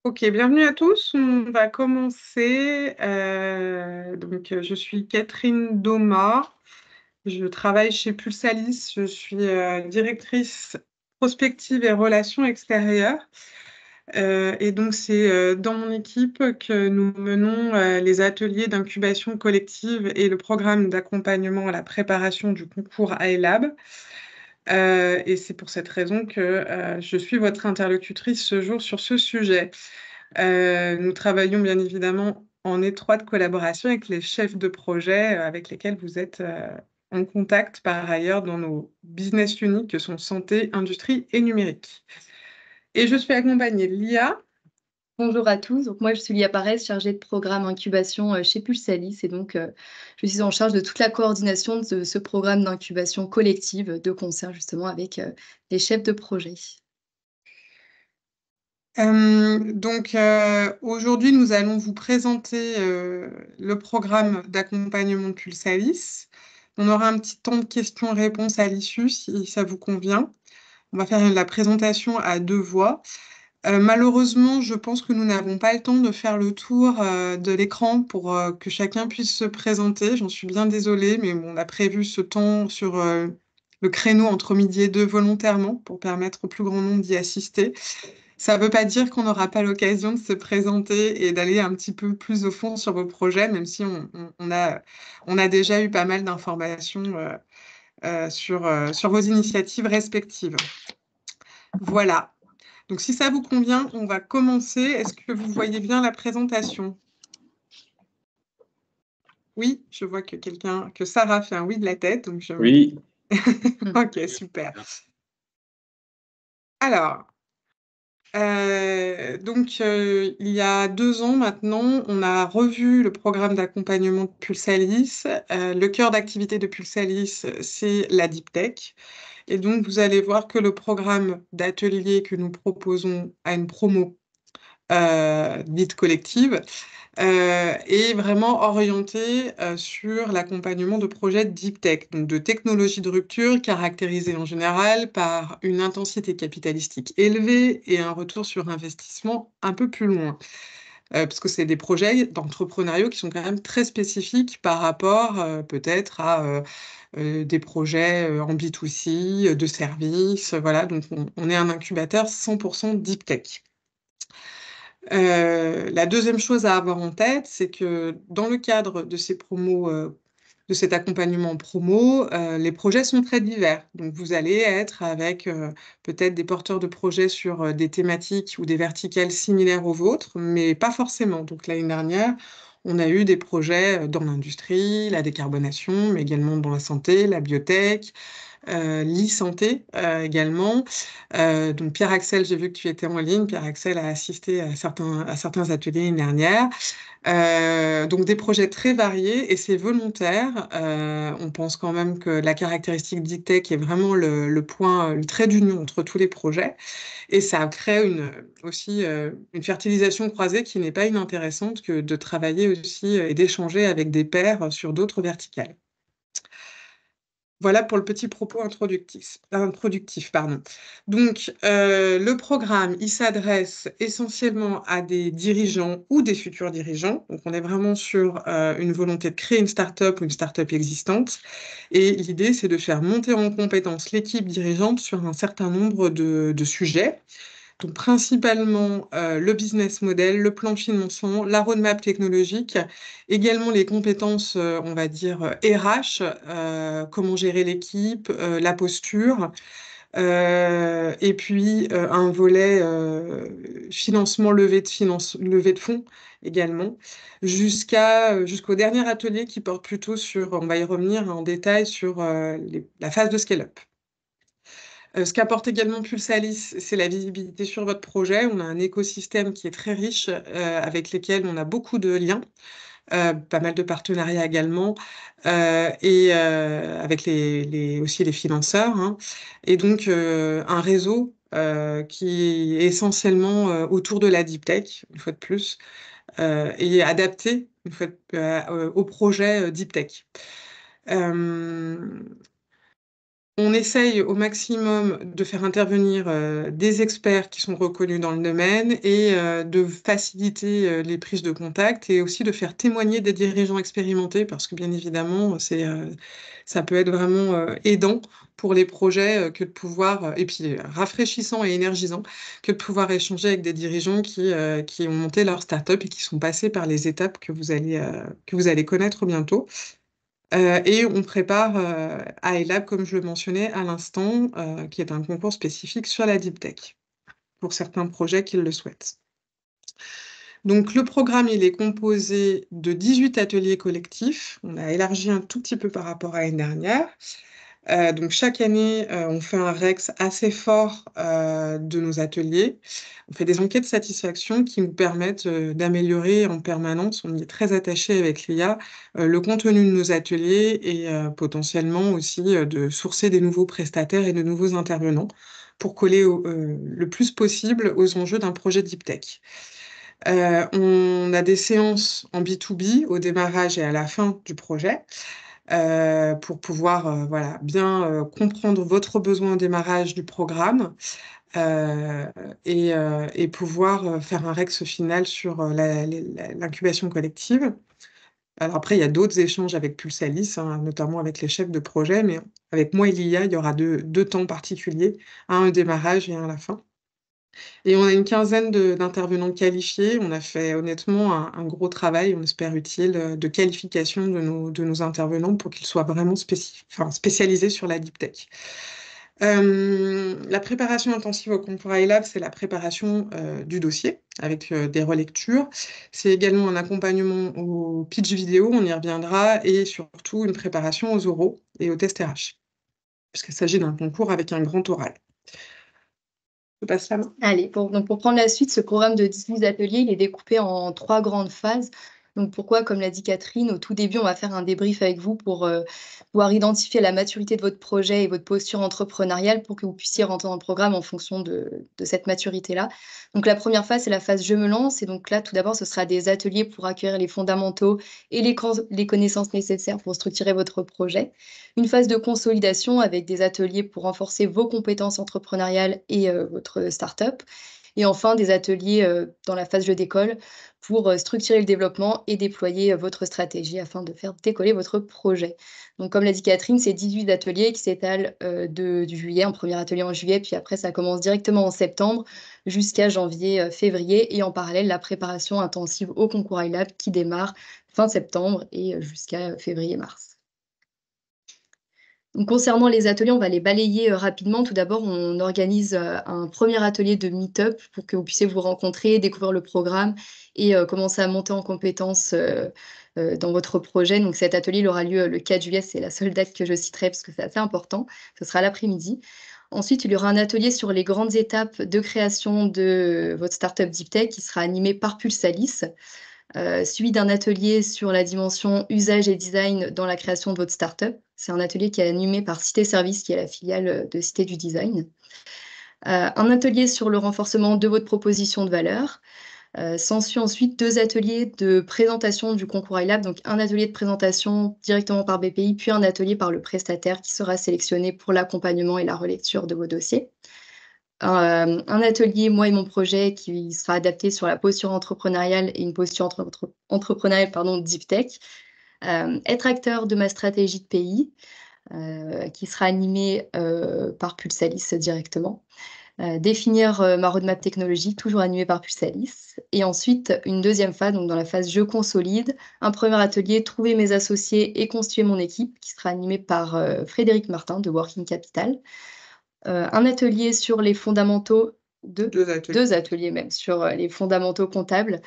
Ok, bienvenue à tous. On va commencer. Je suis Catherine Doma. Je travaille chez Pulsalis. Je suis directrice prospective et relations extérieures. C'est dans mon équipe que nous menons les ateliers d'incubation collective et le programme d'accompagnement à la préparation du concours iLab. Et c'est pour cette raison que je suis votre interlocutrice ce jour sur ce sujet. Nous travaillons bien évidemment en étroite collaboration avec les chefs de projet avec lesquels vous êtes en contact par ailleurs dans nos business units que sont santé, industrie et numérique. Et je suis accompagnée de Lia. Bonjour à tous, donc moi je suis Lia Parès, chargée de programme incubation chez Pulsalis et je suis en charge de toute la coordination de ce programme d'incubation collective de concert justement avec les chefs de projet. Aujourd'hui, nous allons vous présenter le programme d'accompagnement de Pulsalis. On aura un petit temps de questions-réponses à l'issue, si ça vous convient. On va faire la présentation à deux voix. Malheureusement, je pense que nous n'avons pas le temps de faire le tour de l'écran pour que chacun puisse se présenter. J'en suis bien désolée, mais on a prévu ce temps sur le créneau entre midi et deux volontairement pour permettre au plus grand nombre d'y assister. Ça ne veut pas dire qu'on n'aura pas l'occasion de se présenter et d'aller un petit peu plus au fond sur vos projets, même si on a déjà eu pas mal d'informations sur vos initiatives respectives. Voilà. Donc, si ça vous convient, on va commencer. Est-ce que vous voyez bien la présentation? Oui, je vois que Sarah fait un oui de la tête. Oui. Ok, super. Alors, il y a 2 ans maintenant, on a revu le programme d'accompagnement de Pulsalis. Le cœur d'activité de Pulsalis, c'est la Deep Tech. Et donc, vous allez voir que le programme d'atelier que nous proposons à une promo dite collective est vraiment orienté sur l'accompagnement de projets de Deep Tech, donc de technologies de rupture caractérisées en général par une intensité capitalistique élevée et un retour sur investissement un peu plus loin. Parce que c'est des projets d'entrepreneuriat qui sont quand même très spécifiques par rapport peut-être à des projets en B2C, de services, voilà. Donc on est un incubateur 100% Deep Tech. La deuxième chose à avoir en tête, c'est que dans le cadre de ces promos, de cet accompagnement promo, les projets sont très divers. Donc, vous allez être avec peut-être des porteurs de projets sur des thématiques ou des verticales similaires aux vôtres, mais pas forcément. Donc, l'année dernière, on a eu des projets dans l'industrie, la décarbonation, mais également dans la santé, la biotech, l'e-santé également. Donc Pierre-Axel, j'ai vu que tu étais en ligne. Pierre-Axel a assisté à certains ateliers l'année dernière. Donc des projets très variés et c'est volontaire. On pense quand même que la caractéristique d'e-tech est vraiment le point, le trait d'union entre tous les projets. Et ça crée aussi une fertilisation croisée qui n'est pas inintéressante que de travailler aussi et d'échanger avec des pairs sur d'autres verticales. Voilà pour le petit propos introductif, pardon. Donc, le programme, il s'adresse essentiellement à des dirigeants ou des futurs dirigeants. Donc, on est vraiment sur une volonté de créer une start-up ou une start-up existante. Et l'idée, c'est de faire monter en compétence l'équipe dirigeante sur un certain nombre de sujets. Donc, principalement le business model, le plan de financement, la roadmap technologique, également les compétences, on va dire, RH, comment gérer l'équipe, la posture, et puis un volet financement, levée de fonds également, jusqu'au dernier atelier qui porte plutôt sur, on va y revenir en détail, sur la phase de scale-up. Ce qu'apporte également Pulsalis, c'est la visibilité sur votre projet. On a un écosystème qui est très riche, avec lesquels on a beaucoup de liens, pas mal de partenariats également, et avec aussi les financeurs, hein. Et donc, un réseau qui est essentiellement autour de la deep tech, une fois de plus, et adapté une fois au projet deep tech. On essaye au maximum de faire intervenir des experts qui sont reconnus dans le domaine et de faciliter les prises de contact et aussi de faire témoigner des dirigeants expérimentés parce que bien évidemment, ça peut être vraiment aidant pour les projets que de pouvoir, et puis rafraîchissant et énergisant, que de pouvoir échanger avec des dirigeants qui ont monté leur start-up et qui sont passés par les étapes que vous allez connaître bientôt. Et on prépare iLab, comme je le mentionnais à l'instant, qui est un concours spécifique sur la deep tech, pour certains projets qui le souhaitent. Donc le programme, il est composé de 18 ateliers collectifs. On a élargi un tout petit peu par rapport à l'année dernière. Donc chaque année, on fait un REX assez fort de nos ateliers. On fait des enquêtes de satisfaction qui nous permettent d'améliorer en permanence. On y est très attaché avec l'IA, le contenu de nos ateliers et potentiellement aussi de sourcer des nouveaux prestataires et de nouveaux intervenants pour coller le plus possible aux enjeux d'un projet deep tech. On a des séances en B2B au démarrage et à la fin du projet pour pouvoir voilà, bien comprendre votre besoin au démarrage du programme euh, et pouvoir faire un REX final sur l'incubation collective. Alors après, il y a d'autres échanges avec Pulsalis, hein, notamment avec les chefs de projet, mais avec moi et l'IA, il y aura deux temps particuliers, un au démarrage et un à la fin. Et on a une quinzaine d'intervenants qualifiés. On a fait honnêtement un gros travail, on espère utile, de qualification de nos intervenants pour qu'ils soient vraiment spécialisés sur la deep tech. La préparation intensive au concours iLab, c'est la préparation du dossier avec des relectures. C'est également un accompagnement au pitch vidéo, on y reviendra, et surtout une préparation aux oraux et aux tests RH, puisqu'il s'agit d'un concours avec un grand oral. Je passe la main. Allez, donc pour prendre la suite, ce programme de 18 ateliers, il est découpé en 3 grandes phases. Donc pourquoi, comme l'a dit Catherine, au tout début, on va faire un débrief avec vous pour pouvoir identifier la maturité de votre projet et votre posture entrepreneuriale pour que vous puissiez rentrer dans le programme en fonction de cette maturité-là. Donc la première phase, c'est la phase je me lance. Et donc là, tout d'abord, ce sera des ateliers pour acquérir les fondamentaux et les connaissances nécessaires pour structurer votre projet. Une phase de consolidation avec des ateliers pour renforcer vos compétences entrepreneuriales et votre start-up. Et enfin, des ateliers dans la phase jeu d'école pour structurer le développement et déployer votre stratégie afin de faire décoller votre projet. Donc, comme l'a dit Catherine, c'est 18 ateliers qui s'étalent du juillet, un premier atelier en juillet, puis après, ça commence directement en septembre jusqu'à janvier, février. Et en parallèle, la préparation intensive au concours iLab qui démarre fin septembre et jusqu'à février-mars. Donc concernant les ateliers, on va les balayer, rapidement. Tout d'abord, on organise, un premier atelier de meet-up pour que vous puissiez vous rencontrer, découvrir le programme et commencer à monter en compétences, dans votre projet. Donc cet atelier, il aura lieu, le 4 juillet, c'est la seule date que je citerai parce que c'est assez important. Ce sera l'après-midi. Ensuite, il y aura un atelier sur les grandes étapes de création de votre startup deep tech qui sera animé par Pulsalis. Suivi d'un atelier sur la dimension usage et design dans la création de votre start-up. C'est un atelier qui est animé par Cité Service, qui est la filiale de Cité du Design. Un atelier sur le renforcement de votre proposition de valeur. S'ensuit ensuite 2 ateliers de présentation du concours iLab, donc un atelier de présentation directement par BPI, puis un atelier par le prestataire qui sera sélectionné pour l'accompagnement et la relecture de vos dossiers. Un atelier, moi et mon projet, qui sera adapté sur la posture entrepreneuriale et une posture entrepreneuriale, pardon, deep tech. Être acteur de ma stratégie de pays, qui sera animé par Pulsalis directement. Définir ma roadmap technologique, toujours animée par Pulsalis. Et ensuite, une deuxième phase, donc dans la phase je consolide, un premier atelier, trouver mes associés et constituer mon équipe, qui sera animé par Frédéric Martin de Working Capital. Un atelier sur les fondamentaux Deux ateliers. 2 ateliers même sur, les fondamentaux comptables.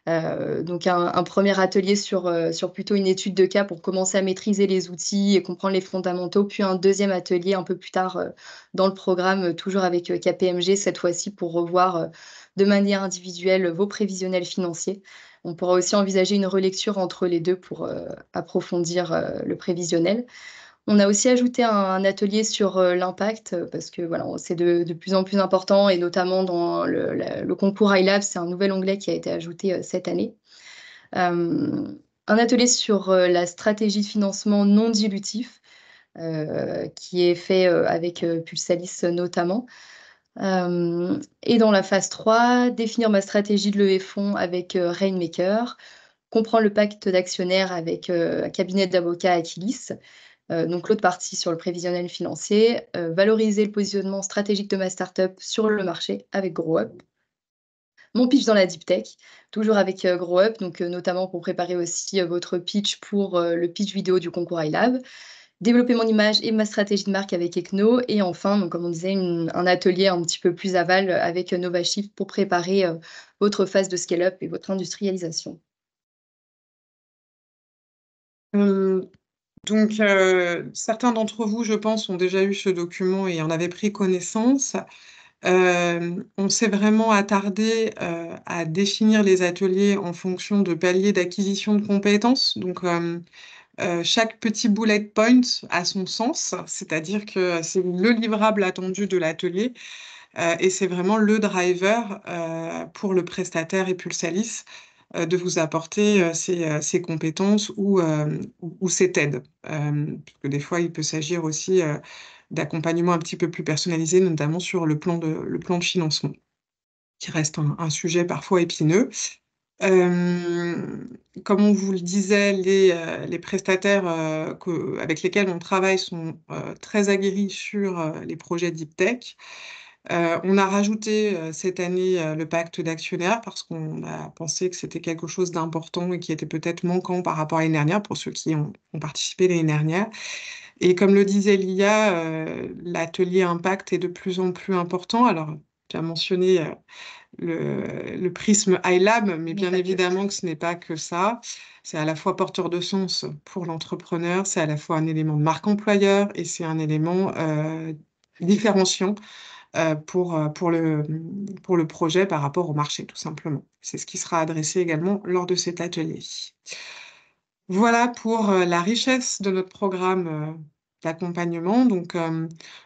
Donc un premier atelier sur plutôt une étude de cas pour commencer à maîtriser les outils et comprendre les fondamentaux, puis un deuxième atelier un peu plus tard, dans le programme, toujours avec, KPMG cette fois-ci pour revoir, de manière individuelle, vos prévisionnels financiers. On pourra aussi envisager une relecture entre les 2 pour, approfondir, le prévisionnel. On a aussi ajouté un atelier sur, l'impact, parce que voilà, c'est de plus en plus important et notamment dans le concours iLab, c'est un nouvel onglet qui a été ajouté, cette année. Un atelier sur, la stratégie de financement non dilutif, qui est fait, avec, Pulsalis, notamment. Et dans la phase 3, définir ma stratégie de levée fonds avec, Rainmaker, comprendre le pacte d'actionnaires avec, un cabinet d'avocats Aquilis, donc l'autre partie sur le prévisionnel financier, valoriser le positionnement stratégique de ma startup sur le marché avec GrowUp. Mon pitch dans la deep tech, toujours avec, GrowUp, donc notamment pour préparer aussi, votre pitch pour, le pitch vidéo du concours iLab. Développer mon image et ma stratégie de marque avec Ecno et enfin, donc comme on disait, un atelier un petit peu plus aval, avec, Novashift pour préparer, votre phase de scale-up et votre industrialisation. Hem, donc certains d'entre vous, je pense, ont déjà eu ce document et en avaient pris connaissance. On s'est vraiment attardé, à définir les ateliers en fonction de paliers d'acquisition de compétences. Donc, chaque petit bullet point a son sens, c'est-à-dire que c'est le livrable attendu de l'atelier, et c'est vraiment le driver, pour le prestataire et Pulsalis, de vous apporter, ces compétences ou cette aide. Puisque des fois, il peut s'agir aussi, d'accompagnement un petit peu plus personnalisé, notamment sur le plan de financement, qui reste un sujet parfois épineux. Hem, Comme on vous le disait, les prestataires, avec lesquels on travaille sont, très aguerris sur, les projets deep tech. On a rajouté, cette année, le pacte d'actionnaires parce qu'on a pensé que c'était quelque chose d'important et qui était peut-être manquant par rapport à l'année dernière, pour ceux qui ont participé l'année dernière. Et comme le disait Lia, l'atelier impact est de plus en plus important. Alors, tu as mentionné, le prisme iLab, mais Mais bien pas que. évidemment que ce n'est pas que ça. C'est à la fois porteur de sens pour l'entrepreneur, c'est à la fois un élément de marque employeur et c'est un élément, différenciant, pour le projet par rapport au marché, tout simplement. C'est ce qui sera adressé également lors de cet atelier. Voilà pour, la richesse de notre programme, d'accompagnement. Donc,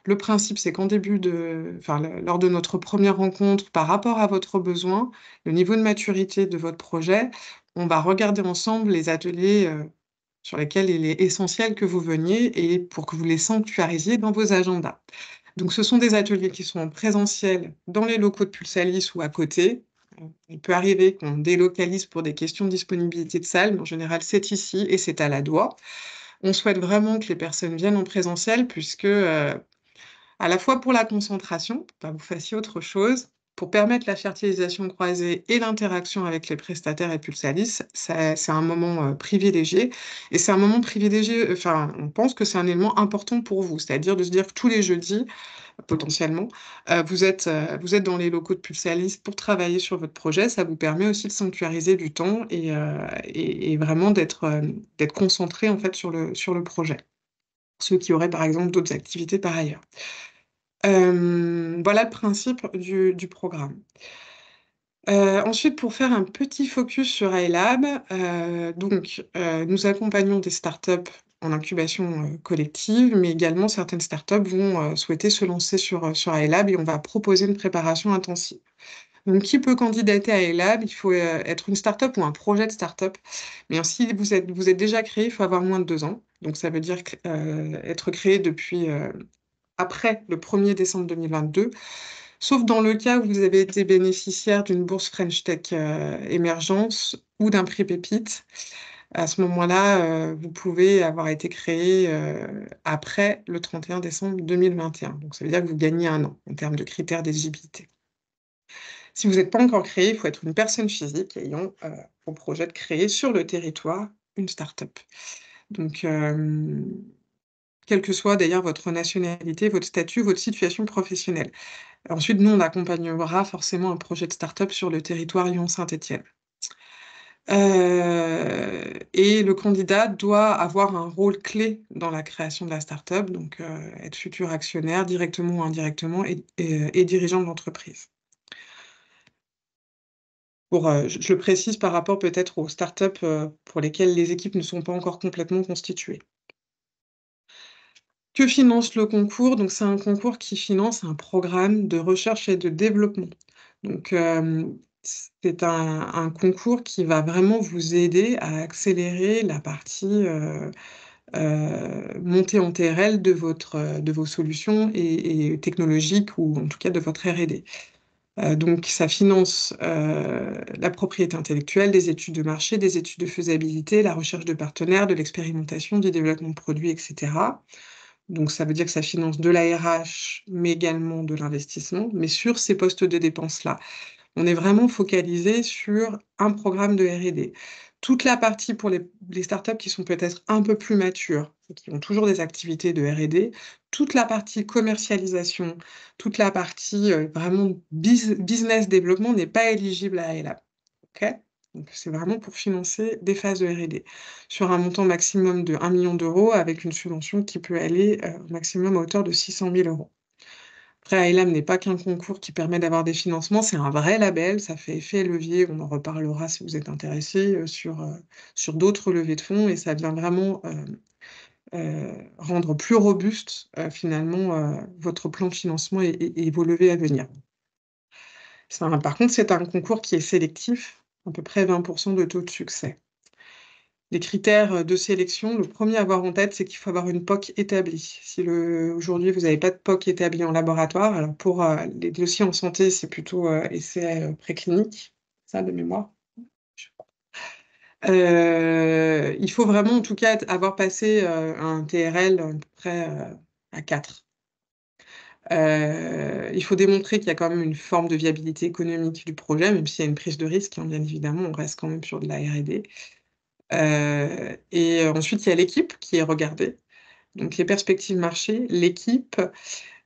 le principe, c'est qu'en début de enfin, lors de notre première rencontre, par rapport à votre besoin, le niveau de maturité de votre projet, on va regarder ensemble les ateliers, sur lesquels il est essentiel que vous veniez et pour que vous les sanctuarisiez dans vos agendas. Donc ce sont des ateliers qui sont en présentiel dans les locaux de Pulsalis ou à côté. Il peut arriver qu'on délocalise pour des questions de disponibilité de salle, mais en général, c'est ici et c'est à la Doua. On souhaite vraiment que les personnes viennent en présentiel puisque, à la fois pour la concentration, pour pas que vous fassiez autre chose, pour permettre la fertilisation croisée et l'interaction avec les prestataires et Pulsalis, c'est un moment, privilégié et c'est un moment privilégié, enfin, on pense que c'est un élément important pour vous. C'est-à-dire de se dire que tous les jeudis, potentiellement, vous êtes dans les locaux de Pulsalis pour travailler sur votre projet. Ça vous permet aussi de sanctuariser du temps et vraiment d'être concentré en fait, sur le projet. Ceux qui auraient, par exemple, d'autres activités par ailleurs. Voilà le principe du programme. Ensuite, pour faire un petit focus sur iLab, nous accompagnons des startups en incubation, collective, mais également certaines startups vont, souhaiter se lancer sur iLab et on va proposer une préparation intensive. Donc qui peut candidater à iLab? Il faut, être une startup ou un projet de startup, mais si vous êtes déjà créé, il faut avoir moins de 2 ans. Donc ça veut dire être créé depuis, après le 1er décembre 2022. Sauf dans le cas où vous avez été bénéficiaire d'une bourse French Tech, Émergence ou d'un prix Pépite. À ce moment-là, vous pouvez avoir été créé, après le 31 décembre 2021. Donc ça veut dire que vous gagnez 1 an en termes de critères d'éligibilité. Si vous n'êtes pas encore créé, il faut être une personne physique ayant, pour projet de créer sur le territoire une start-up. Donc, quelle que soit d'ailleurs votre nationalité, votre statut, votre situation professionnelle. Ensuite, nous, on accompagnera forcément un projet de start-up sur le territoire Lyon-Saint-Étienne. Et le candidat doit avoir un rôle clé dans la création de la start-up, donc être futur actionnaire, directement ou indirectement et dirigeant de l'entreprise. Je le précise par rapport peut-être aux start-up, pour lesquelles les équipes ne sont pas encore complètement constituées. Que finance le concours? Donc c'est un concours qui finance un programme de recherche et de développement. Donc, c'est un concours qui va vraiment vous aider à accélérer la partie, montée en TRL de vos solutions et technologiques ou en tout cas de votre R&D. Donc ça finance la propriété intellectuelle, des études de marché, des études de faisabilité, la recherche de partenaires, de l'expérimentation, du développement de produits, etc. Donc ça veut dire que ça finance de la RH, mais également de l'investissement. Mais sur ces postes de dépenses-là, on est vraiment focalisé sur un programme de R&D. Toute la partie pour les startups qui sont peut-être un peu plus matures et qui ont toujours des activités de R&D, toute la partie commercialisation, toute la partie, vraiment business développement n'est pas éligible à ELAB. OK? Donc c'est vraiment pour financer des phases de R&D sur un montant maximum de 1 million d'euros avec une subvention qui peut aller, au maximum à hauteur de 600 000 €. Après, ILAM n'est pas qu'un concours qui permet d'avoir des financements, c'est un vrai label, ça fait effet levier, on en reparlera si vous êtes intéressés, sur d'autres levées de fonds et ça vient vraiment, rendre plus robuste, finalement, votre plan de financement et vos levées à venir. Par contre, c'est un concours qui est sélectif, à peu près 20 de taux de succès. Les critères, de sélection, le premier à avoir en tête, c'est qu'il faut avoir une POC établie. Si aujourd'hui vous n'avez pas de POC établie en laboratoire, alors pour, les dossiers en santé, c'est plutôt, essai, préclinique, ça de mémoire. Il faut vraiment en tout cas avoir passé, un TRL à peu près, à 4. Il faut démontrer qu'il y a quand même une forme de viabilité économique du projet, même s'il y a une prise de risque, hein, bien évidemment, on reste quand même sur de la R&D. Ensuite, il y a l'équipe qui est regardée, donc les perspectives marché, l'équipe,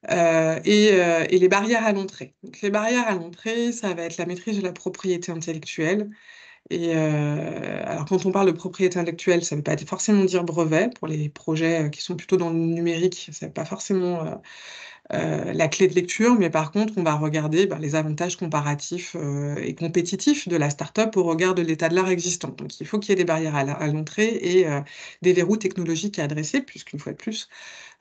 et les barrières à l'entrée. Donc les barrières à l'entrée, ça va être la maîtrise de la propriété intellectuelle alors quand on parle de propriété intellectuelle, ça ne veut pas forcément dire brevet. Pour les projets, qui sont plutôt dans le numérique, c'est pas forcément, la clé de lecture, mais par contre, on va regarder, les avantages comparatifs, et compétitifs de la start-up au regard de l'état de l'art existant. Donc il faut qu'il y ait des barrières à l'entrée et des verrous technologiques à adresser puisqu'une fois de plus,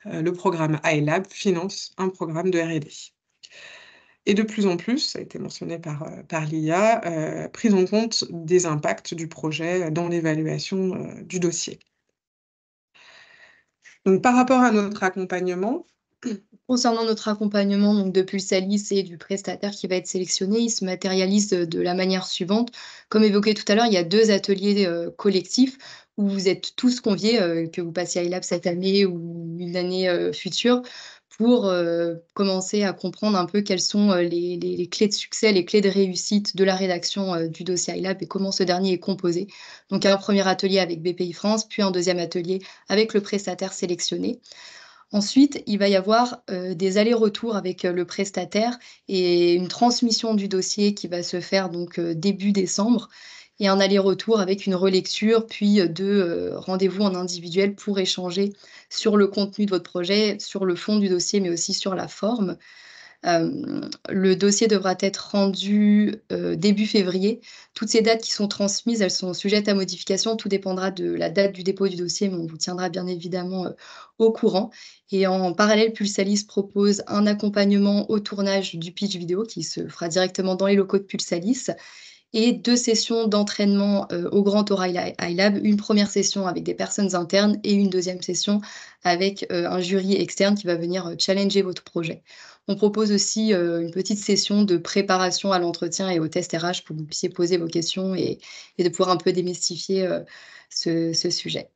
le programme iLab finance un programme de R&D. Et de plus en plus, ça a été mentionné par l'IA, prise en compte des impacts du projet dans l'évaluation, du dossier. Donc par rapport à notre accompagnement. Concernant notre accompagnement donc de Pulsalis et du prestataire qui va être sélectionné, il se matérialise de la manière suivante. Comme évoqué tout à l'heure, il y a 2 ateliers, collectifs où vous êtes tous conviés, que vous passiez à iLab cette année ou une année, future pour, commencer à comprendre un peu quelles sont, les clés de succès, les clés de réussite de la rédaction, du dossier iLab et comment ce dernier est composé. Donc un premier atelier avec BPI France, puis un deuxième atelier avec le prestataire sélectionné. Ensuite, il va y avoir, des allers-retours avec, le prestataire et une transmission du dossier qui va se faire donc, début décembre et un aller-retour avec une relecture, puis, 2, rendez-vous en individuel pour échanger sur le contenu de votre projet, sur le fond du dossier, mais aussi sur la forme. Le dossier devra être rendu, début février. Toutes ces dates qui sont transmises, elles sont sujettes à modification. Tout dépendra de la date du dépôt du dossier, mais on vous tiendra bien évidemment, au courant et en parallèle, Pulsalis propose un accompagnement au tournage du pitch vidéo qui se fera directement dans les locaux de Pulsalis et 2 sessions d'entraînement, au Grand Aura iLab. Une première session avec des personnes internes et une deuxième session avec, un jury externe qui va venir, challenger votre projet. On propose aussi, une petite session de préparation à l'entretien et au test RH pour que vous puissiez poser vos questions et de pouvoir un peu démystifier, ce sujet.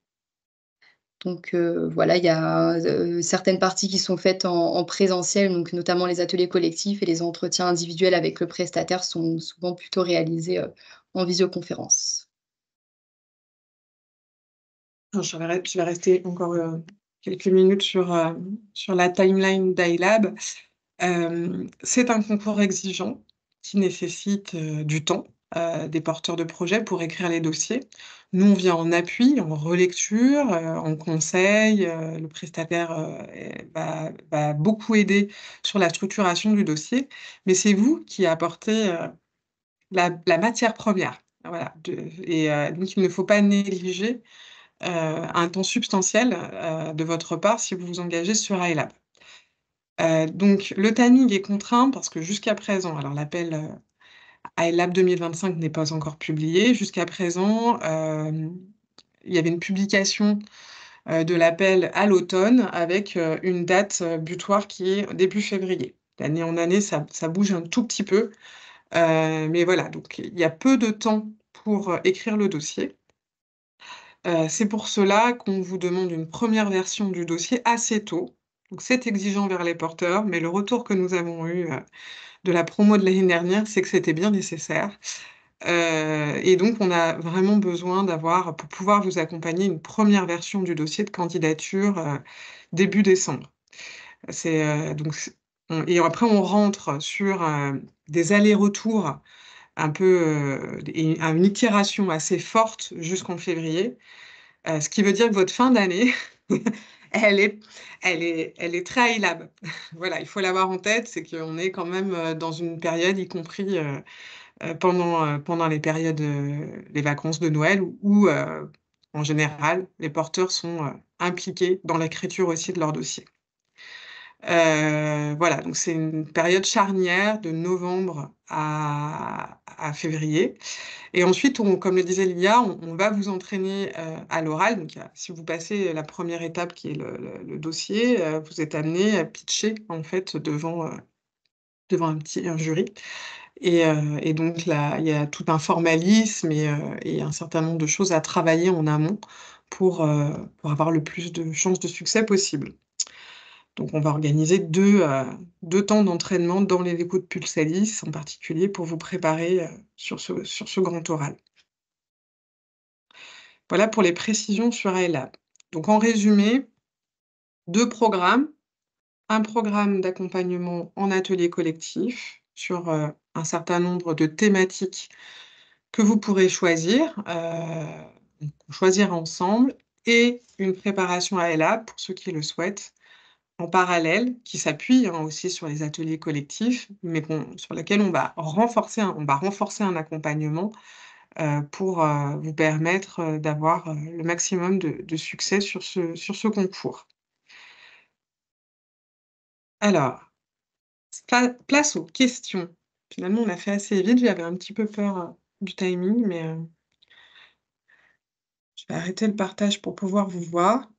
Donc voilà, il y a, certaines parties qui sont faites en présentiel, donc notamment les ateliers collectifs et les entretiens individuels avec le prestataire sont souvent plutôt réalisés, en visioconférence. Non, je vais rester encore, quelques minutes sur la timeline d'iLab. C'est un concours exigeant qui nécessite, du temps, des porteurs de projets pour écrire les dossiers. Nous, on vient en appui, en relecture, en conseil, le prestataire, va beaucoup aider sur la structuration du dossier, mais c'est vous qui apportez, la matière première. Voilà, donc il ne faut pas négliger, un temps substantiel, de votre part si vous vous engagez sur iLab. Donc le timing est contraint parce que jusqu'à présent, alors l'appel, iLab 2025 n'est pas encore publié. Jusqu'à présent, il y avait une publication, de l'appel à l'automne avec une date butoir qui est début février. D'année en année, ça bouge un tout petit peu, mais voilà, donc il y a peu de temps pour écrire le dossier. C'est pour cela qu'on vous demande une première version du dossier assez tôt. Donc c'est exigeant vers les porteurs, mais le retour que nous avons eu, de la promo de l'année dernière, c'est que c'était bien nécessaire. Et donc on a vraiment besoin d'avoir, pour pouvoir vous accompagner, une première version du dossier de candidature, début décembre. C'est, donc c on et après on rentre sur, des allers-retours un peu, et une itération assez forte jusqu'en février. Ce qui veut dire que votre fin d'année, elle est elle est très high lab. Voilà, il faut l'avoir en tête, c'est qu'on est quand même, dans une période, y compris, pendant les périodes, les vacances de Noël où, en général, les porteurs sont, impliqués dans l'écriture aussi de leur dossier. Voilà, donc c'est une période charnière de novembre à février. Et ensuite, comme le disait Lilia, on va vous entraîner, à l'oral. Donc, si vous passez la première étape qui est le dossier, vous êtes amené à pitcher en fait devant un jury. Et donc là, il y a tout un formalisme et un certain nombre de choses à travailler en amont pour avoir le plus de chances de succès possible. Donc on va organiser 2 temps d'entraînement dans les locaux de Pulsalis, en particulier pour vous préparer, sur ce grand oral. Voilà pour les précisions sur iLab. Donc en résumé, 2 programmes. Un programme d'accompagnement en atelier collectif sur, un certain nombre de thématiques que vous pourrez choisir, donc choisir ensemble, et une préparation à iLab pour ceux qui le souhaitent, en parallèle, qui s'appuie, hein, aussi sur les ateliers collectifs, mais sur lesquels on va renforcer un accompagnement, pour, vous permettre, d'avoir, le maximum de succès sur ce concours. Alors, place aux questions. Finalement, on a fait assez vite, j'avais un petit peu peur, du timing, mais, je vais arrêter le partage pour pouvoir vous voir.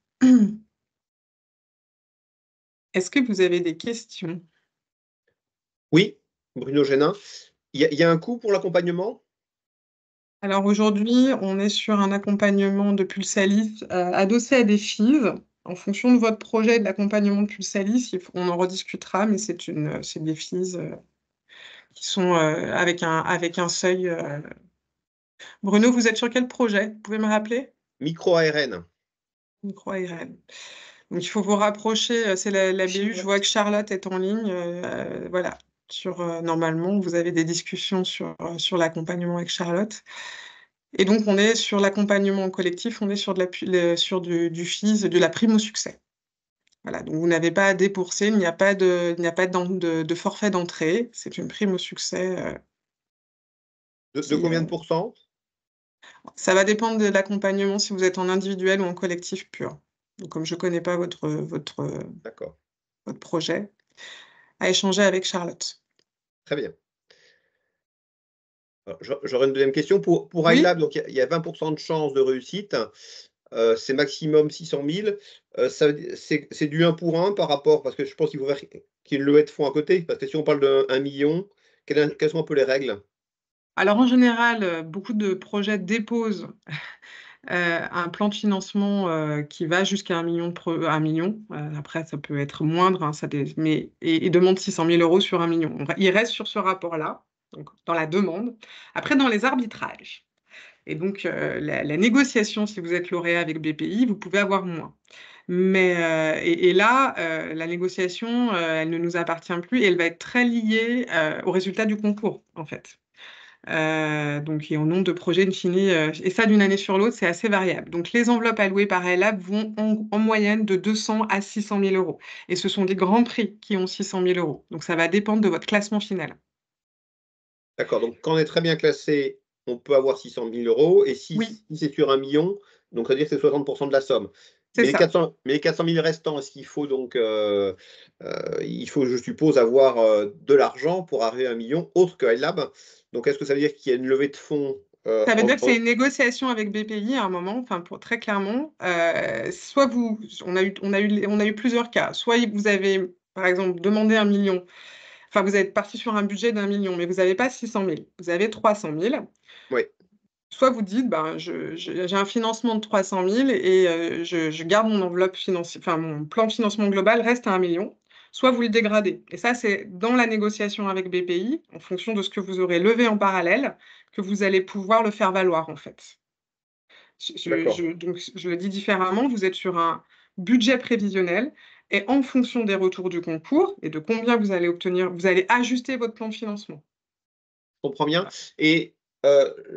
Est-ce que vous avez des questions? Oui, Bruno Génin. Il y a un coût pour l'accompagnement? Alors aujourd'hui, on est sur un accompagnement de Pulsalis, adossé à des FIV. En fonction de votre projet et de l'accompagnement de Pulsalis, on en rediscutera, mais c'est des FIS, qui sont, avec un seuil, Bruno, vous êtes sur quel projet? Vous pouvez me rappeler? Micro-ARN. Micro-ARN. Donc il faut vous rapprocher, c'est la BU. Je vois que Charlotte est en ligne, voilà, normalement, vous avez des discussions sur l'accompagnement avec Charlotte. Et donc on est sur l'accompagnement collectif, on est sur du FIS, de la prime au succès. Voilà, donc vous n'avez pas à débourser, il n'y a pas de forfait d'entrée, c'est une prime au succès, De qui, combien de pourcents? ça va dépendre de l'accompagnement, si vous êtes en individuel ou en collectif pur. Donc comme je ne connais pas D'accord, votre projet, à échanger avec Charlotte. très bien. Alors, j'aurais une deuxième question. Pour Oui? iLab, donc il y a 20 de chances de réussite, c'est maximum 600 000. Ça veut di c'est du 1 pour 1 par rapport, parce que je pense qu'il faut faire qu'il y ait une levée de fonds à côté? Parce que si on parle d'1 000 000, quelles sont un peu les règles? Alors en général, beaucoup de projets déposent, un plan de financement, qui va jusqu'à 1 000 000, après ça peut être moindre, hein, mais et demandent 600 000 € sur 1 000 000. Il reste sur ce rapport-là, donc dans la demande. Après dans les arbitrages et donc la négociation, si vous êtes lauréat avec BPI, vous pouvez avoir moins. Mais et là, la négociation, elle ne nous appartient plus et elle va être très liée, au résultat du concours, en fait. Donc et au nombre de projets in fine, et ça d'une année sur l'autre, c'est assez variable. Donc les enveloppes allouées par iLab vont en moyenne de 200 000 à 600 000 €, et ce sont des grands prix qui ont 600 000 €. Donc ça va dépendre de votre classement final. D'accord, donc quand on est très bien classé, on peut avoir 600 000 €, et Oui, si c'est sur 1 million, donc ça veut dire que c'est 60 de la somme. c'est ça. Mais les 400 000 restants, est-ce qu'il faut donc, il faut, je suppose, avoir, de l'argent pour arriver à 1 million autre que iLab? Donc est-ce que ça veut dire qu'il y a une levée de fonds Ça veut dire que c'est une négociation avec BPI à un moment, enfin très clairement. Soit on a eu plusieurs cas. Soit vous avez, par exemple, demandé 1 million. Enfin, vous êtes parti sur un budget d'1 million, mais vous n'avez pas 600 000. Vous avez 300 000. Oui, Soit vous dites, ben, j'ai un financement de 300 000 et je garde mon enveloppe financière, enfin mon plan de financement global reste à 1 million. Soit vous le dégradez. Et ça, c'est dans la négociation avec BPI, en fonction de ce que vous aurez levé en parallèle, que vous allez pouvoir le faire valoir, en fait. d'accord. Donc, je le dis différemment, vous êtes sur un budget prévisionnel et en fonction des retours du concours et de combien vous allez obtenir, vous allez ajuster votre plan de financement. Je comprends bien. Et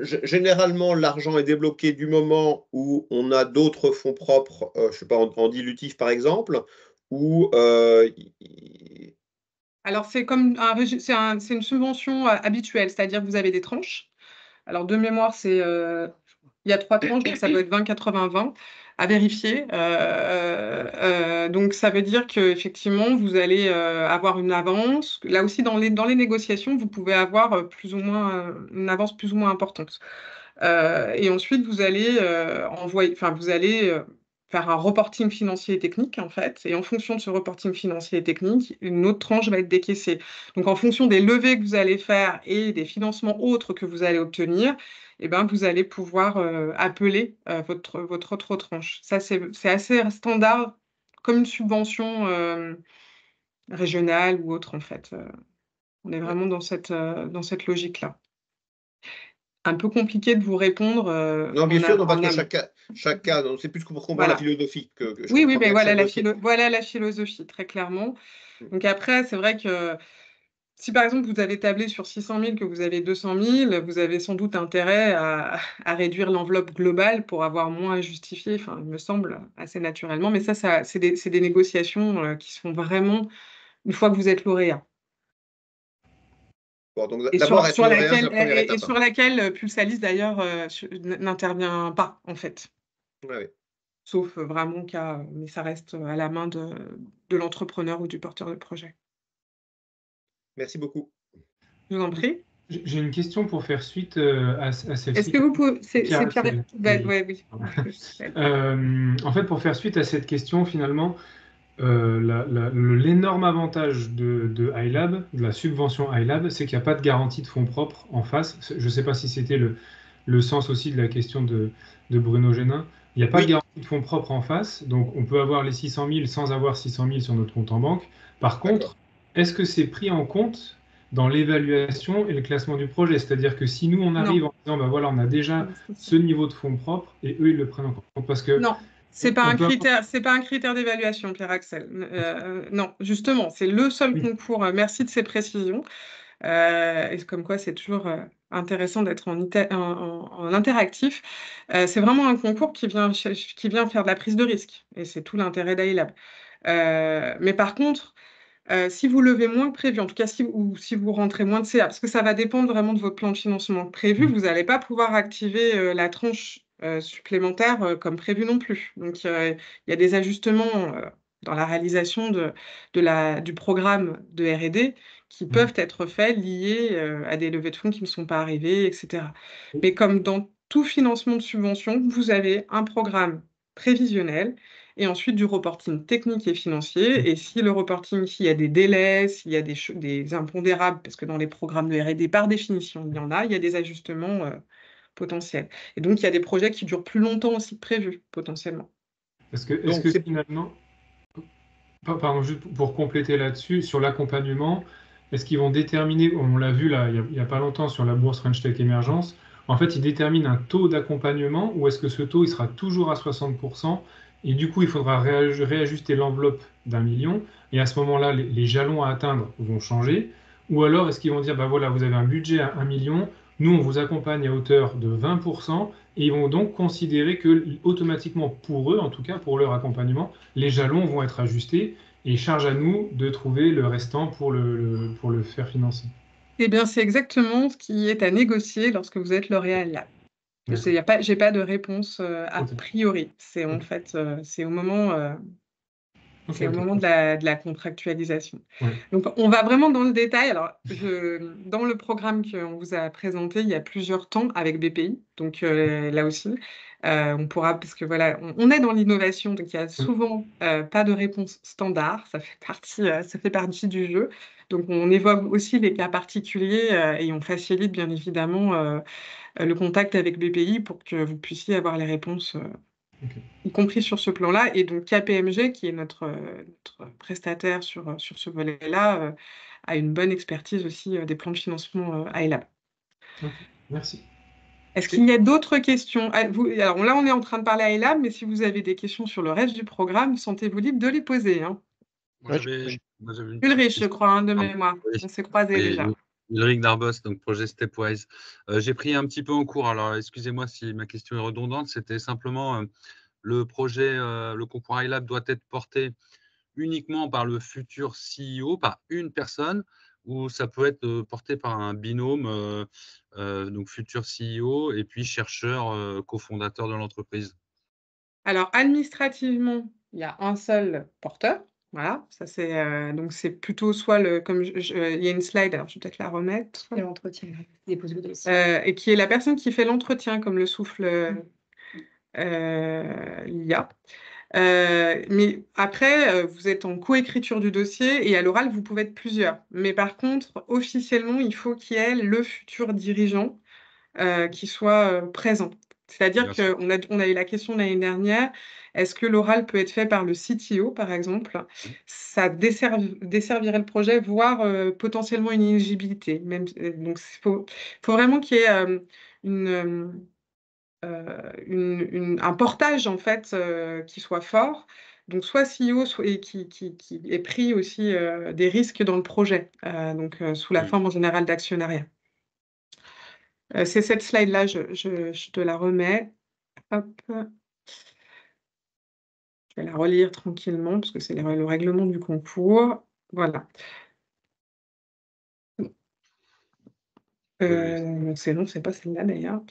généralement, l'argent est débloqué du moment où on a d'autres fonds propres, je ne sais pas, en dilutif par exemple, ou Alors, c'est comme c'est une subvention habituelle, c'est-à-dire que vous avez des tranches. Alors, de mémoire, il y a 3 tranches, donc ça doit être 20, 80, 20 à vérifier. Donc, ça veut dire qu'effectivement, vous allez avoir une avance. Là aussi, dans les négociations, vous pouvez avoir plus ou moins une avance plus ou moins importante. Et ensuite, vous allez faire un reporting financier et technique, en fait. Et en fonction de ce reporting financier et technique, une autre tranche va être décaissée. Donc, en fonction des levées que vous allez faire et des financements autres que vous allez obtenir, eh ben, vous allez pouvoir appeler votre autre tranche. Ça, c'est assez standard, comme une subvention régionale ou autre, en fait. On est vraiment dans cette logique-là. Un peu compliqué de vous répondre non, bien sûr, non, parce en que amont. chaque cas, c'est plus pour comprendre la Voilà. philosophie que je Oui, oui, comprends mais bien que voilà chaque dossier. voilà la philosophie, très clairement. Mm. Donc après, c'est vrai que si par exemple vous avez tablé sur 600 000, que vous avez 200 000, vous avez sans doute intérêt à réduire l'enveloppe globale pour avoir moins à justifier, enfin, il me semble, assez naturellement. Mais ça c'est des négociations qui se font vraiment une fois que vous êtes lauréat. Bon, donc Et d'abord être lauréat, c'est la première et étape, hein. sur laquelle Pulsalis, d'ailleurs, n'intervient pas, en fait. Ouais, ouais. Sauf vraiment cas, mais ça reste à la main de l'entrepreneur ou du porteur de projet. Merci beaucoup. Je vous en prie. J'ai une question pour faire suite à Est-ce celle-ci. que vous pouvez... C'est Pierre Pierre... Axel, Ouais, oui. oui. En fait, pour faire suite à cette question, finalement, l'énorme avantage de iLab, de la subvention iLab, c'est qu'il n'y a pas de garantie de fonds propres en face. Je ne sais pas si c'était le sens aussi de la question de Bruno Génin. Il n'y a pas de Oui, garantie de fonds propres en face, donc on peut avoir les 600 000 sans avoir 600 000 sur notre compte en banque. Par d'accord. contre, est-ce que c'est pris en compte dans l'évaluation et le classement du projet? C'est-à-dire que si nous, on arrive Non. en disant, bah voilà, on a déjà Non, c'est ça. ce niveau de fonds propres, et eux, ils le prennent en compte. Parce que Non, c'est pas on un peut avoir... critère d'évaluation, Pierre-Axel. Non, justement, c'est le seul Oui. concours. Merci de ces précisions. Et comme quoi, c'est toujours intéressant d'être en interactif. C'est vraiment un concours qui vient faire de la prise de risque. Et c'est tout l'intérêt d'iLab. Mais par contre, si vous levez moins que prévu, en tout cas si vous rentrez moins de CA, parce que ça va dépendre vraiment de votre plan de financement prévu, vous n'allez pas pouvoir activer la tranche supplémentaire comme prévu non plus. Donc, il y a des ajustements dans la réalisation du programme de R&D qui peuvent être faits liés à des levées de fonds qui ne sont pas arrivées, etc. Mais comme dans tout financement de subvention, vous avez un programme prévisionnel et ensuite du reporting technique et financier. Et si le reporting, s'il y a des délais, s'il y a des impondérables, parce que dans les programmes de R&D, par définition, il y a des ajustements potentiels. Et donc, il y a des projets qui durent plus longtemps aussi que prévu, potentiellement. Est-ce Donc, que finalement, pardon, juste pour compléter là-dessus, sur l'accompagnement, est-ce qu'ils vont déterminer, on l'a vu là, il y a pas longtemps sur la bourse French Tech Emergence, en fait, ils déterminent un taux d'accompagnement ou est-ce que ce taux, il sera toujours à 60% et du coup, il faudra réajuster l'enveloppe d'1 million et à ce moment-là, les jalons à atteindre vont changer ou alors est-ce qu'ils vont dire, bah voilà, vous avez un budget à 1 million, nous, on vous accompagne à hauteur de 20% et ils vont donc considérer que automatiquement, pour eux, en tout cas, pour leur accompagnement, les jalons vont être ajustés et charge à nous de trouver le restant pour le faire financer. Eh bien, c'est exactement ce qui est à négocier lorsque vous êtes lauréat là. D'accord. J'ai pas de réponse a Ok. priori. C'est en Ok. fait, c'est au moment Ok, C'est au ok. moment de la contractualisation. Ouais. Donc, on va vraiment dans le détail. Alors, dans le programme qu'on vous a présenté, il y a plusieurs temps avec BPI. Donc, là aussi, on pourra, parce que voilà, on est dans l'innovation, donc il y a souvent pas de réponse standard. Ça fait partie du jeu. Donc, on évoque aussi les cas particuliers et on facilite bien évidemment le contact avec BPI pour que vous puissiez avoir les réponses Ok. y compris sur ce plan-là. Et donc KPMG, qui est notre prestataire sur ce volet-là, a une bonne expertise aussi des plans de financement à ELAB. Ok, merci. Est-ce qu'il y a d'autres questions? Alors là, on est en train de parler à ELAB, mais si vous avez des questions sur le reste du programme, sentez-vous libre de les poser, hein. Moi, j'avais une petite Ulrich, je question. crois, hein, de Pardon. mémoire. Oui, On s'est croisés oui, déjà. Ulrich Darbos, donc projet Stepwise. J'ai pris un petit peu en cours, alors excusez-moi si ma question est redondante. C'était simplement le projet, le concours iLab doit être porté uniquement par le futur CEO, par une personne, ou ça peut être porté par un binôme, donc futur CEO et puis chercheur, cofondateur de l'entreprise. Alors, administrativement, il y a un seul porteur. Voilà, ça c'est donc c'est plutôt soit comme il y a une slide, alors je vais peut-être la remettre. Et l'entretien, dépose le dossier. Et qui est la personne qui fait l'entretien, comme le souffle l'IA. Mais après, vous êtes en coécriture du dossier et à l'oral, vous pouvez être plusieurs. Mais par contre, officiellement, il faut qu'il y ait le futur dirigeant qui soit présent. C'est-à-dire Bien sûr. on a eu la question l'année dernière, est-ce que l'oral peut être fait par le CTO, par exemple? Ça desservirait le projet, voire potentiellement une éligibilité. Donc, faut vraiment qu'il y ait un portage, en fait, qui soit fort. Donc, soit CEO, et qui ait pris aussi des risques dans le projet, donc sous la forme en général d'actionnariat. C'est cette slide-là, je te la remets. Hop. Je vais la relire tranquillement parce que c'est le règlement du concours. Voilà. Non, c'est pas celle-là d'ailleurs.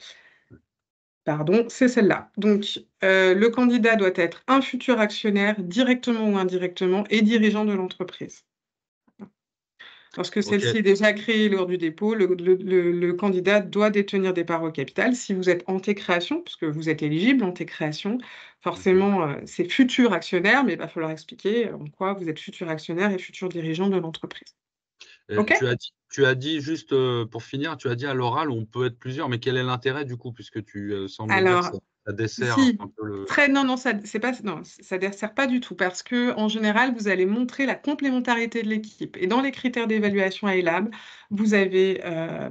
Pardon, c'est celle-là. Donc, le candidat doit être un futur actionnaire, directement ou indirectement, et dirigeant de l'entreprise. Lorsque celle-ci est déjà créée lors du dépôt, le candidat doit détenir des parts au capital. Si vous êtes anté-création, puisque vous êtes éligible anté-création, forcément, c'est futur actionnaire, mais il va falloir expliquer en quoi vous êtes futur actionnaire et futur dirigeant de l'entreprise. OK? Tu as dit juste pour finir, tu as dit à l'oral, on peut être plusieurs, mais quel est l'intérêt du coup, puisque tu sembles dire que Alors, ça dessert si, un peu le. non, ça dessert pas du tout parce que en général, vous allez montrer la complémentarité de l'équipe. Et dans les critères d'évaluation à ELAB, vous avez euh,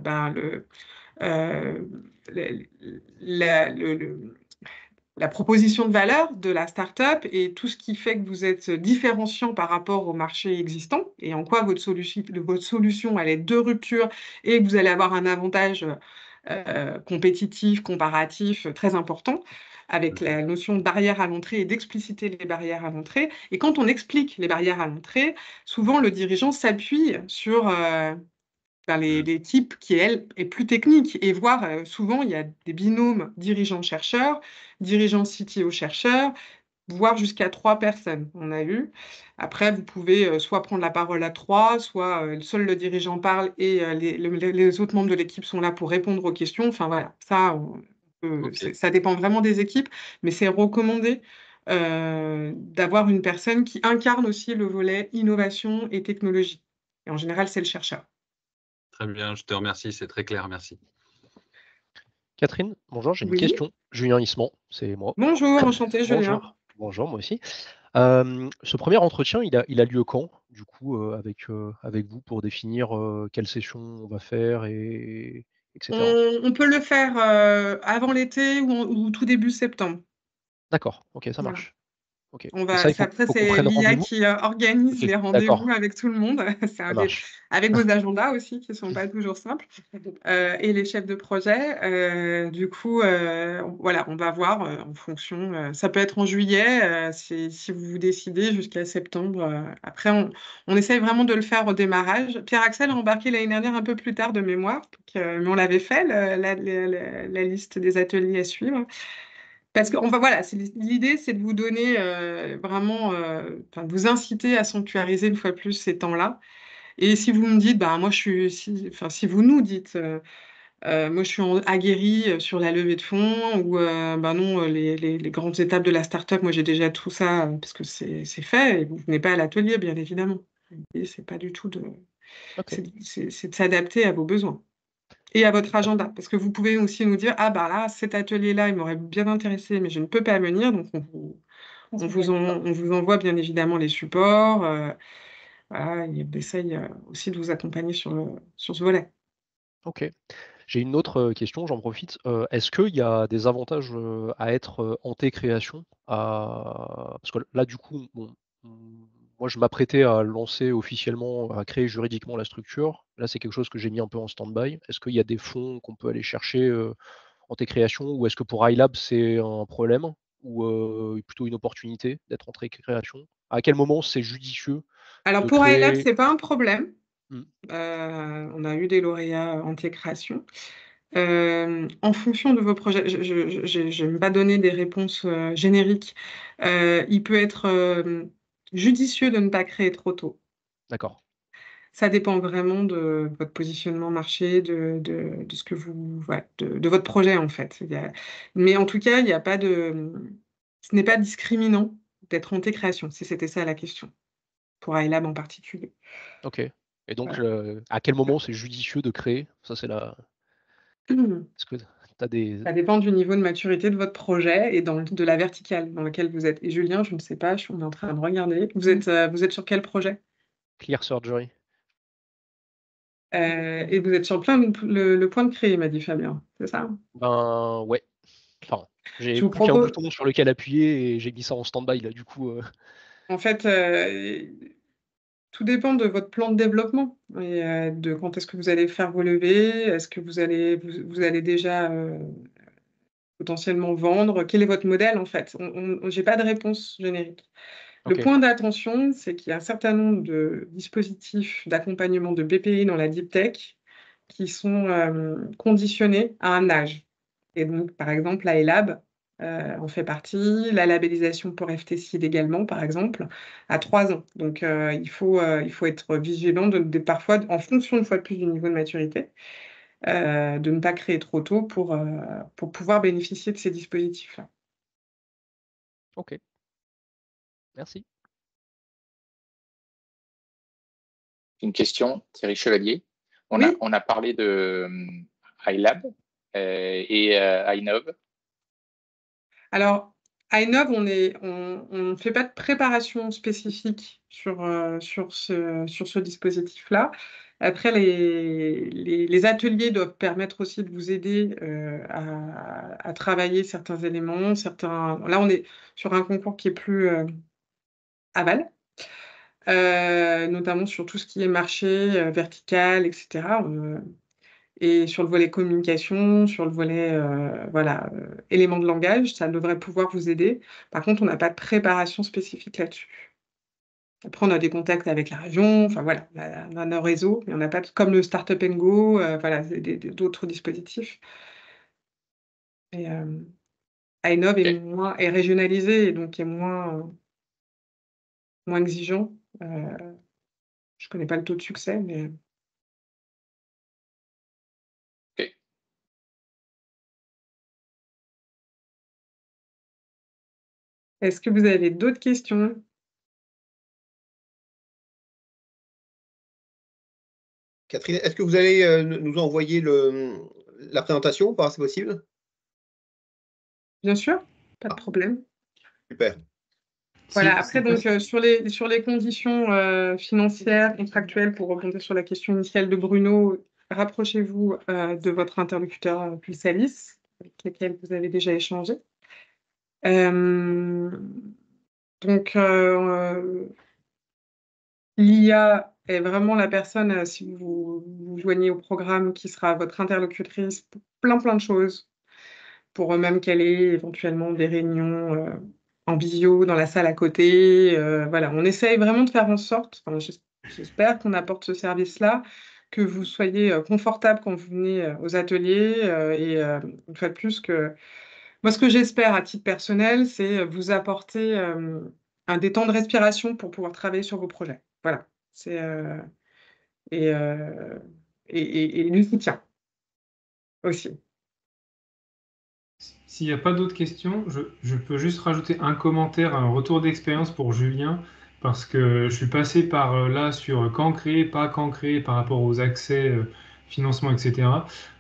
le- la proposition de valeur de la startup et tout ce qui fait que vous êtes différenciant par rapport au marché existant et en quoi votre solution elle est de rupture et que vous allez avoir un avantage compétitif, comparatif très important avec la notion de barrière à l'entrée et d'expliciter les barrières à l'entrée. Et quand on explique les barrières à l'entrée, souvent le dirigeant s'appuie sur les types qui, elle, est plus technique. Et voir, souvent, il y a des binômes dirigeants-chercheurs, dirigeants CTO-chercheurs, voire jusqu'à 3 personnes, on a vu. Après, vous pouvez soit prendre la parole à 3, soit seul le dirigeant parle et les autres membres de l'équipe sont là pour répondre aux questions. Enfin voilà, Ok. ça dépend vraiment des équipes, mais c'est recommandé d'avoir une personne qui incarne aussi le volet innovation et technologie. Et en général, c'est le chercheur. Très bien, je te remercie, c'est très clair, merci. Catherine, bonjour, j'ai une Oui. question. Julien Ismont, c'est moi. Bonjour, enchanté Julien. Bonjour, moi aussi. Ce premier entretien, il a lieu quand, du coup, avec vous pour définir quelle session on va faire, etc. On peut le faire avant l'été ou tout début septembre. D'accord, ok, ça Voilà. marche. Ok. On Et va, ça, il faut après, qu'on c'est prenne l'IA rendez-vous. qui organise Ok, les rendez-vous d'accord, avec tout le monde. ça marche. Avec vos agendas aussi, qui ne sont pas toujours simples, et les chefs de projet. Du coup, voilà, on va voir en fonction. Ça peut être en juillet, si vous vous décidez, jusqu'à septembre. Après, on essaye vraiment de le faire au démarrage. Pierre-Axel a embarqué l'année dernière un peu plus tard de mémoire, mais on l'avait fait, la liste des ateliers à suivre. Parce que voilà, l'idée, c'est de vous donner vraiment, de vous inciter à sanctuariser une fois de plus ces temps-là. Et si vous me dites, bah, moi, si vous nous dites, moi, je suis aguerrie sur la levée de fonds, ou bah non, les grandes étapes de la start-up, moi, j'ai déjà tout ça, parce que c'est fait, et vous venez pas à l'atelier, bien évidemment. L'idée, c'est pas du tout Ok. c'est de s'adapter à vos besoins. Et à votre agenda, parce que vous pouvez aussi nous dire: «Ah bah là, cet atelier-là, il m'aurait bien intéressé, mais je ne peux pas venir», donc on vous envoie bien évidemment les supports, voilà, et on essaye, aussi de vous accompagner sur ce volet. OK. J'ai une autre, question, j'en profite. Est-ce qu'il y a des avantages, à être, en T-création? Parce que là, du coup, bon, moi, je m'apprêtais à lancer officiellement, à créer juridiquement la structure. Là, c'est quelque chose que j'ai mis un peu en stand-by. Est-ce qu'il y a des fonds qu'on peut aller chercher, en T-création, ou est-ce que pour iLab, c'est un problème? Ou, plutôt une opportunité d'être en T-création? À quel moment c'est judicieux Alors de pour iLab, créer? c'est pas un problème. Mmh, On a eu des lauréats en T-création. En fonction de vos projets, je vais pas donner des réponses, génériques. Il peut être, judicieux de ne pas créer trop tôt. d'accord. Ça dépend vraiment de votre positionnement marché, de ce que vous voilà, de votre projet, en fait. Mais en tout cas, il y a pas de, ce n'est pas discriminant d'être en T-création, si c'était ça la question, pour iLab en particulier. OK, et donc, Voilà. à quel moment c'est judicieux de créer? Ça, c'est la est-ce que tu as des Ça dépend du niveau de maturité de votre projet et de la verticale dans laquelle vous êtes. Et Julien, je ne sais pas, on est en train de regarder. Vous êtes sur quel projet? clear surgery? Et vous êtes sur le point de créer, m'a dit Fabien, c'est ça? Ben, ouais, enfin, j'ai Je vous plus qu'un propose bouton sur lequel appuyer et j'ai mis ça en stand-by là, du coup, en fait, tout dépend de votre plan de développement et de quand est-ce que vous allez faire vos levées. Est-ce que vous allez déjà, potentiellement vendre? Quel est votre modèle, en fait? J'ai pas de réponse générique. Le OK, point d'attention, c'est qu'il y a un certain nombre de dispositifs d'accompagnement de BPI dans la deep tech qui sont, conditionnés à un âge. Et donc, par exemple, iLab, en fait partie. La labellisation pour FT-SID également, par exemple, à 3 ans. Donc, il faut être vigilant parfois, en fonction, une fois de plus, du niveau de maturité, de ne pas créer trop tôt pour pouvoir bénéficier de ces dispositifs-là. OK, merci. Une question, Thierry Chevalier. Oui? On a parlé de iLab et iNov. Alors, à Innov, on fait pas de préparation spécifique sur ce dispositif-là. Après, les ateliers doivent permettre aussi de vous aider, à travailler certains éléments, là, on est sur un concours qui est plus, aval, notamment sur tout ce qui est marché, vertical, et cetera. Et sur le volet communication, sur le volet, voilà, éléments de langage, ça devrait pouvoir vous aider. Par contre, on n'a pas de préparation spécifique là-dessus. Après, on a des contacts avec la région, enfin voilà, on a nos réseaux, mais on n'a pas comme le Startup and Go, voilà, c'est d'autres dispositifs. Et iNov Ok. est régionalisé et donc est moins exigeant. Je connais pas le taux de succès, mais Ok. est-ce que vous avez d'autres questions? Catherine, est-ce que vous allez nous envoyer la présentation, c'est possible? Bien sûr, pas de Ah, problème. super. Voilà, Si après donc sur les conditions, financières, contractuelles, pour rebondir sur la question initiale de Bruno, rapprochez-vous, de votre interlocuteur, Pulsalis, avec lequel vous avez déjà échangé. Hem, donc l'IA est vraiment la personne, si vous vous joignez au programme, qui sera votre interlocutrice pour plein de choses. Pour, même caler éventuellement des réunions, en visio dans la salle à côté, voilà. On essaye vraiment de faire en sorte, enfin j'espère qu'on apporte ce service-là, que vous soyez, confortable quand vous venez, aux ateliers, et une fois de plus Moi, ce que j'espère à titre personnel, c'est vous apporter des temps de respiration pour pouvoir travailler sur vos projets. Voilà. Et, et du soutien aussi. S'il n'y a pas d'autres questions, je peux juste rajouter un commentaire, un retour d'expérience pour Julien, parce que je suis passé par là sur quand créer, pas quand créer par rapport aux accès, financement, etc.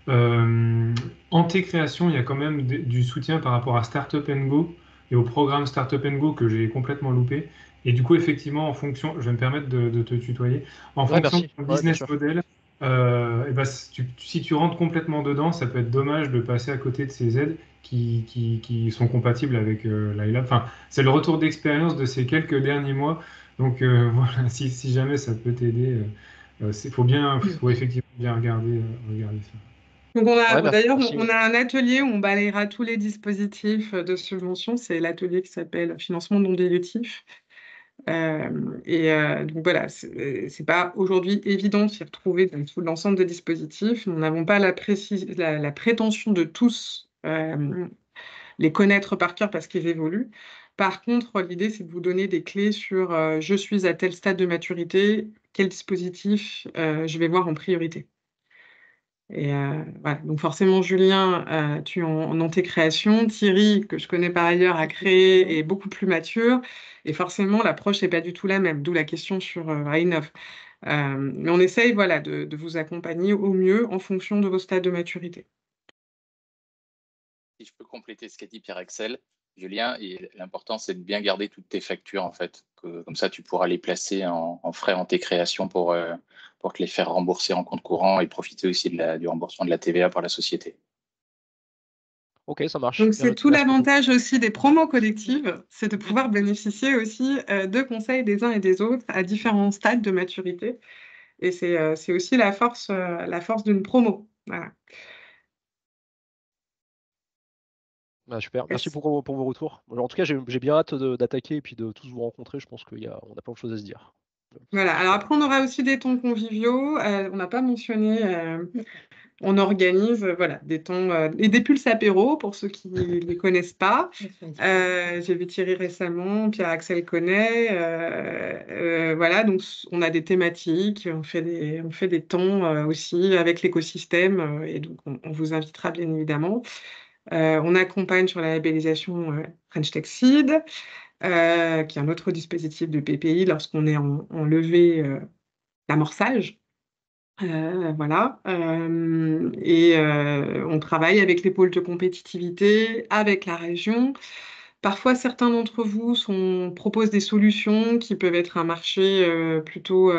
En T-création, il y a quand même du soutien par rapport à Startup Go et au programme Startup Go que j'ai complètement loupé. Et du coup, effectivement, en fonction, je vais me permettre de te tutoyer, en Ouais, fonction de merci. ton Ouais, bien business sûr. model, et ben, si tu rentres complètement dedans, ça peut être dommage de passer à côté de ces aides qui sont compatibles avec l'iLab. Enfin, c'est le retour d'expérience de ces quelques derniers mois. Donc voilà, si jamais ça peut t'aider, faut effectivement bien regarder ça. Donc Ouais, d'ailleurs, merci. on a un atelier où on balayera tous les dispositifs de subvention. C'est l'atelier qui s'appelle Financement non dilutif. Donc voilà, c'est pas aujourd'hui évident de s'y retrouver dans tout l'ensemble des dispositifs. Nous n'avons pas la prétention de tous les connaître par cœur parce qu'ils évoluent. Par contre, l'idée, c'est de vous donner des clés sur je suis à tel stade de maturité, quel dispositif je vais voir en priorité. Et voilà. Donc forcément, Julien, tu es en anté-création. Thierry, que je connais par ailleurs, a créé, est beaucoup plus mature. Et forcément, l'approche n'est pas du tout la même, d'où la question sur Innov. Mais on essaye voilà, de vous accompagner au mieux en fonction de vos stades de maturité. Si je peux compléter ce qu'a dit Pierre-Axel, Julien, l'important, c'est de bien garder toutes tes factures, en fait. Comme ça, tu pourras les placer en frais en tes créations pour te les faire rembourser en compte courant et profiter aussi du remboursement de la TVA par la société. Ok, ça marche. Donc Bien c'est noté. tout Merci beaucoup. l'avantage aussi des promos collectives, c'est de pouvoir bénéficier aussi de conseils des uns et des autres à différents stades de maturité. Et c'est aussi la force d'une promo. Voilà. Bah, super. Merci Yes. pour vos retours. En tout cas, j'ai bien hâte d'attaquer et puis de tous vous rencontrer. Je pense qu'on a plein de choses à se dire. Voilà. Alors après, on aura aussi des temps conviviaux. On n'a pas mentionné, on organise voilà, des temps et des pulses apéro pour ceux qui ne les connaissent pas. J'ai vu Thierry récemment, Pierre-Axel connaît. Voilà, donc on a des thématiques, on fait des temps aussi avec l'écosystème et donc on vous invitera bien évidemment. On accompagne sur la labellisation French Tech Seed, qui est un autre dispositif de PPI lorsqu'on est en levée d'amorçage. Voilà. On travaille avec les pôles de compétitivité, avec la région. Parfois, certains d'entre vous proposent des solutions qui peuvent être un marché plutôt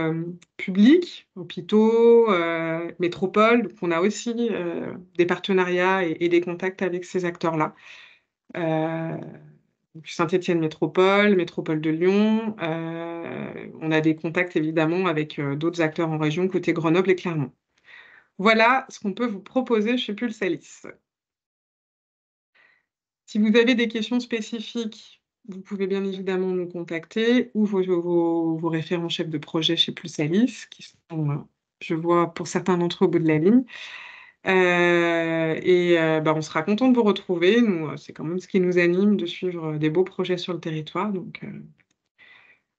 public, hôpitaux, métropole. Donc, on a aussi des partenariats et des contacts avec ces acteurs-là. Saint-Étienne Métropole, Métropole de Lyon. On a des contacts évidemment avec d'autres acteurs en région, côté Grenoble et Clermont. Voilà ce qu'on peut vous proposer chez Pulsalis. Si vous avez des questions spécifiques, vous pouvez bien évidemment nous contacter ou vos référents chefs de projet chez Pulsalis, qui sont, je vois pour certains d'entre eux au bout de la ligne. On sera content de vous retrouver. Nous, c'est quand même ce qui nous anime de suivre des beaux projets sur le territoire. Donc,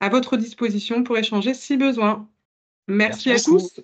à votre disposition pour échanger si besoin. Merci Merci à beaucoup. tous.